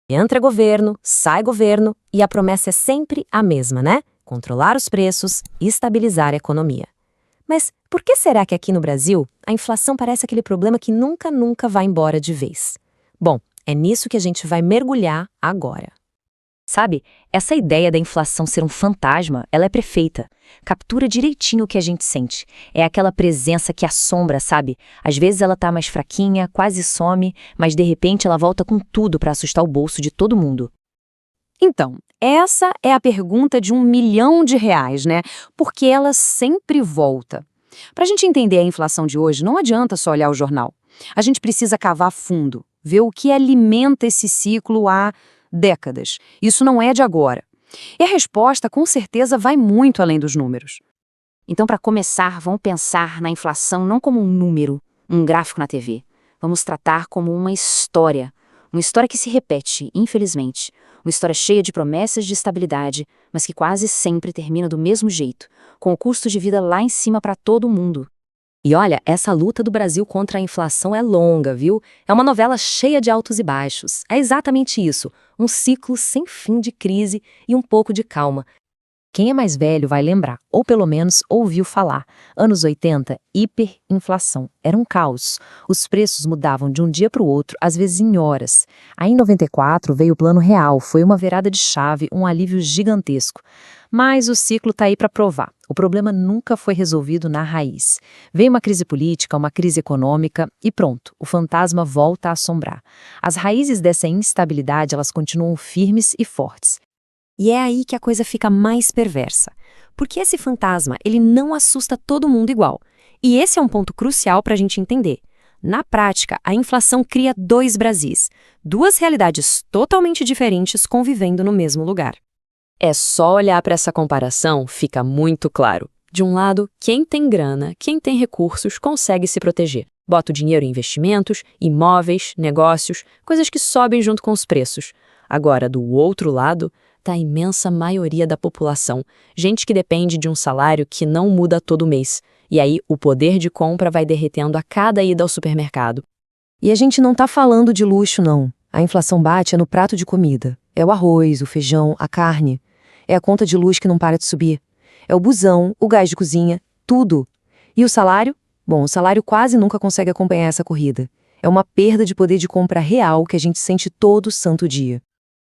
Entra governo, sai governo e a promessa é sempre a mesma, né? Controlar os preços e estabilizar a economia. Mas por que será que aqui no Brasil a inflação parece aquele problema que nunca vai embora de vez? Bom, é nisso que a gente vai mergulhar agora. Sabe, essa ideia da inflação ser um fantasma, ela é perfeita. Captura direitinho o que a gente sente. É aquela presença que assombra, sabe? Às vezes ela tá mais fraquinha, quase some, mas de repente ela volta com tudo para assustar o bolso de todo mundo. Então, essa é a pergunta de R$ 1.000.000, né? Porque ela sempre volta. Para a gente entender a inflação de hoje, não adianta só olhar o jornal. A gente precisa cavar fundo, ver o que alimenta esse ciclo há décadas. Isso não é de agora. E a resposta, com certeza, vai muito além dos números. Então, para começar, vamos pensar na inflação não como um número, um gráfico na TV. Vamos tratar como uma história que se repete, infelizmente. Uma história cheia de promessas de estabilidade, mas que quase sempre termina do mesmo jeito, com o custo de vida lá em cima para todo mundo. E olha, essa luta do Brasil contra a inflação é longa, viu? É uma novela cheia de altos e baixos. É exatamente isso, um ciclo sem fim de crise e um pouco de calma. Quem é mais velho vai lembrar, ou pelo menos ouviu falar. Anos 80, hiperinflação. Era um caos. Os preços mudavam de um dia para o outro, às vezes em horas. Aí em 94 veio o Plano Real, foi uma virada de chave, um alívio gigantesco. Mas o ciclo está aí para provar. O problema nunca foi resolvido na raiz. Veio uma crise política, uma crise econômica e pronto, o fantasma volta a assombrar. As raízes dessa instabilidade, elas continuam firmes e fortes. E é aí que a coisa fica mais perversa. Porque esse fantasma, ele não assusta todo mundo igual. E esse é um ponto crucial para a gente entender. Na prática, a inflação cria dois Brasis, duas realidades totalmente diferentes convivendo no mesmo lugar. É só olhar para essa comparação, fica muito claro. De um lado, quem tem grana, quem tem recursos, consegue se proteger. Bota o dinheiro em investimentos, imóveis, negócios, coisas que sobem junto com os preços. Agora, do outro lado, está a imensa maioria da população, gente que depende de um salário que não muda todo mês. E aí, o poder de compra vai derretendo a cada ida ao supermercado. E a gente não está falando de luxo, não. A inflação bate é no prato de comida. É o arroz, o feijão, a carne. É a conta de luz que não para de subir. É o busão, o gás de cozinha, tudo. E o salário? Bom, o salário quase nunca consegue acompanhar essa corrida. É uma perda de poder de compra real que a gente sente todo santo dia.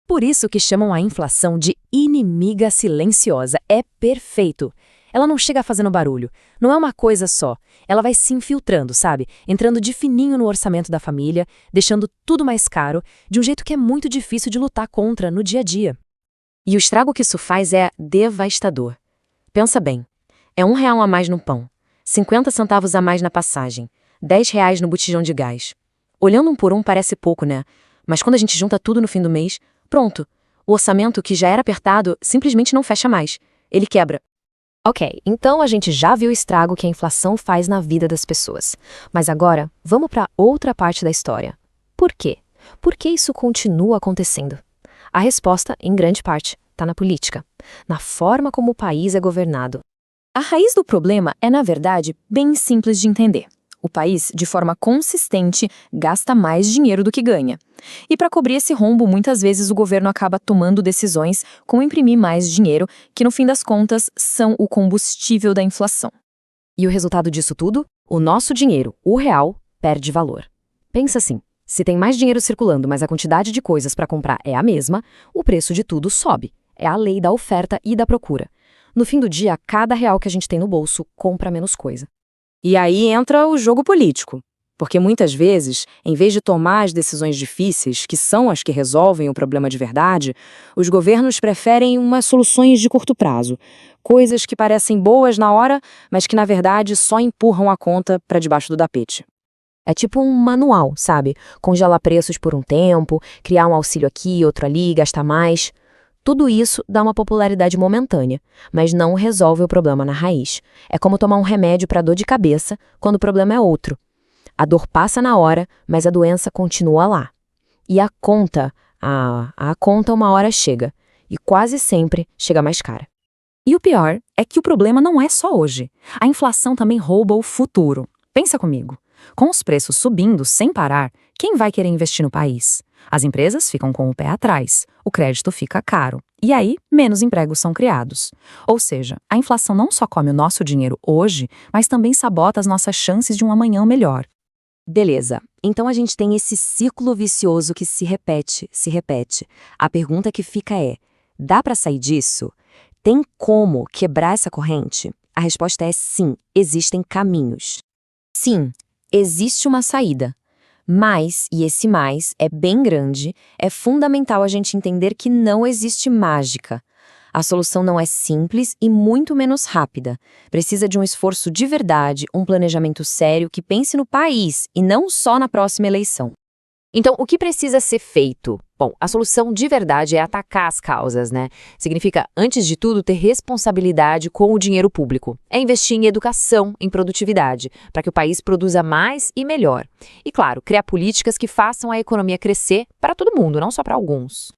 Por isso que chamam a inflação de inimiga silenciosa. É perfeito. Ela não chega fazendo barulho. Não é uma coisa só. Ela vai se infiltrando, sabe? Entrando de fininho no orçamento da família, deixando tudo mais caro, de um jeito que é muito difícil de lutar contra no dia a dia. E o estrago que isso faz é devastador. Pensa bem, é R$ 1 a mais no pão, 50 centavos a mais na passagem, R$ 10 no botijão de gás. Olhando um por um parece pouco, né? Mas quando a gente junta tudo no fim do mês, pronto. O orçamento que já era apertado simplesmente não fecha mais. Ele quebra. Ok, então a gente já viu o estrago que a inflação faz na vida das pessoas. Mas agora, vamos para outra parte da história. Por quê? Por que isso continua acontecendo? A resposta, em grande parte, está na política, na forma como o país é governado. A raiz do problema é, na verdade, bem simples de entender. O país, de forma consistente, gasta mais dinheiro do que ganha. E para cobrir esse rombo, muitas vezes o governo acaba tomando decisões como imprimir mais dinheiro, que no fim das contas são o combustível da inflação. E o resultado disso tudo? O nosso dinheiro, o real, perde valor. Pensa assim. Se tem mais dinheiro circulando, mas a quantidade de coisas para comprar é a mesma, o preço de tudo sobe. É a lei da oferta e da procura. No fim do dia, cada real que a gente tem no bolso compra menos coisa. E aí entra o jogo político. Porque muitas vezes, em vez de tomar as decisões difíceis, que são as que resolvem o problema de verdade, os governos preferem umas soluções de curto prazo. Coisas que parecem boas na hora, mas que na verdade só empurram a conta para debaixo do tapete. É tipo um manual, sabe? Congelar preços por um tempo, criar um auxílio aqui, outro ali, gastar mais. Tudo isso dá uma popularidade momentânea, mas não resolve o problema na raiz. É como tomar um remédio para dor de cabeça quando o problema é outro. A dor passa na hora, mas a doença continua lá. E a conta uma hora chega. E quase sempre chega mais cara. E o pior é que o problema não é só hoje. A inflação também rouba o futuro. Pensa comigo. Com os preços subindo sem parar, quem vai querer investir no país? As empresas ficam com o pé atrás, o crédito fica caro, e aí menos empregos são criados. Ou seja, a inflação não só come o nosso dinheiro hoje, mas também sabota as nossas chances de um amanhã melhor. Beleza, então a gente tem esse círculo vicioso que se repete, se repete. A pergunta que fica é: dá para sair disso? Tem como quebrar essa corrente? A resposta é sim, existem caminhos. Sim, existe uma saída. Mas, e esse mais é bem grande, é fundamental a gente entender que não existe mágica. A solução não é simples e muito menos rápida. Precisa de um esforço de verdade, um planejamento sério que pense no país e não só na próxima eleição. Então, o que precisa ser feito? Bom, a solução de verdade é atacar as causas, né? Significa, antes de tudo, ter responsabilidade com o dinheiro público. É investir em educação, em produtividade, para que o país produza mais e melhor. E, claro, criar políticas que façam a economia crescer para todo mundo, não só para alguns.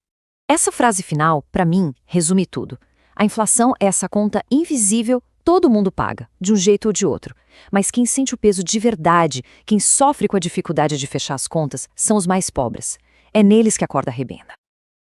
Essa frase final, para mim, resume tudo. A inflação é essa conta invisível, todo mundo paga, de um jeito ou de outro. Mas quem sente o peso de verdade, quem sofre com a dificuldade de fechar as contas, são os mais pobres. É neles que a corda arrebenta.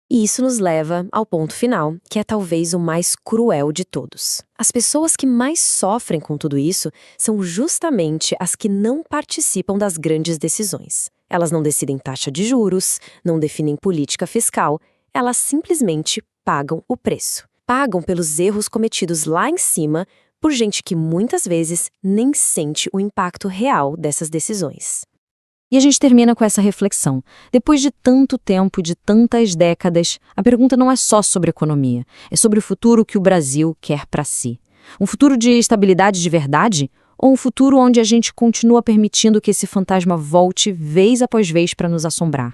E isso nos leva ao ponto final, que é talvez o mais cruel de todos. As pessoas que mais sofrem com tudo isso são justamente as que não participam das grandes decisões. Elas não decidem taxa de juros, não definem política fiscal, elas simplesmente pagam o preço. Pagam pelos erros cometidos lá em cima por gente que muitas vezes nem sente o impacto real dessas decisões. E a gente termina com essa reflexão. Depois de tanto tempo, de tantas décadas, a pergunta não é só sobre economia, é sobre o futuro que o Brasil quer para si. Um futuro de estabilidade de verdade? Ou um futuro onde a gente continua permitindo que esse fantasma volte vez após vez para nos assombrar?